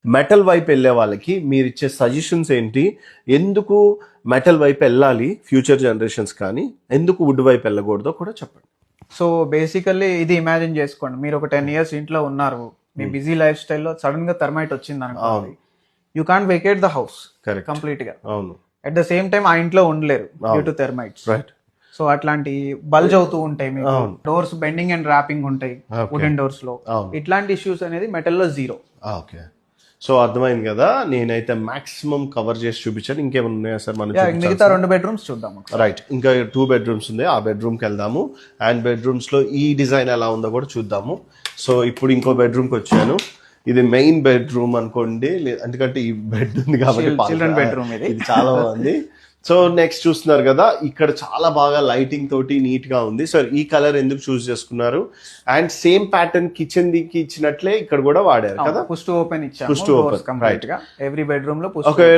Metal వైపు వెళ్ళే వాళ్ళకి మీరు ఇచ్చే సజెషన్స్ ఏంటి? ఎందుకు మెటల్ వైపు వెళ్ళాలి ఫ్యూచర్ జనరేషన్స్, కానీ ఎందుకు వుడ్ వైపు వెళ్ళకూడదో కూడా చెప్పండి. సో బేసికల్లీ ఇది ఇమాజిన్ చేసుకోండి, మీరు ఒక 10 years ఇంట్లో ఉన్నారు, మీ బిజీ లైఫ్ స్టైల్లో సడన్ గా థర్మైట్ వచ్చింది అనుకోండి, you can't vacate the house complete గా. అవును. అట్ ద సేమ్ టైం ఆ ఇంట్లో ఉండలేరు డ్యూ టు థెర్మైట్స్. రైట్. సో అట్లాంటి బల్జ్ అవుతూ ఉంటాయి, మీకు డోర్స్ బెండింగ్ అండ్ ర్యాపింగ్ ఉంటాయి వుడెన్ డోర్స్ లో. ఇట్లాంటి ఇష్యూస్ అనేది మెటల్ లో జీరో. ఓకే, సో అర్థమైంది కదా. నేనైతే మాక్సిమం కవర్ చేసి చూపించాను. ఇంకేమైనా ఉన్నాయా సార్ మనం? మిగతా 2 bedrooms చూద్దాం. రైట్, ఇంకా 2 bedrooms ఉంది, ఆ బెడ్రూమ్కి వెళ్దాము. అండ్ బెడ్రూమ్స్ లో ఈ డిజైన్ ఎలా ఉందో కూడా చూద్దాము. సో ఇప్పుడు ఇంకో బెడ్రూమ్కి వచ్చాను. ఇది మెయిన్ బెడ్రూమ్ అనుకోండి, ఎందుకంటే ఈ బెడ్ ఉంది కాబట్టి చిల్డ్రన్ బెడ్రూమ్ ఇది చాలా బాగుంది. సో నెక్స్ట్ చూస్తున్నారు కదా, ఇక్కడ చాలా బాగా లైటింగ్ తోటి నీట్ గా ఉంది. సో ఈ కలర్ ఎందుకు చూస్ చేసుకున్నారు? అండ్ సేమ్ ప్యాటర్న్ కిచెన్ దికి ఇచ్చినట్లే ఇక్కడ కూడా వాడారు కదా. పుష్ టు ఓపెన్ ఇచ్చాము, రైట్ గా ఎవ్రీ బెడ్రూమ్ లో పుష్.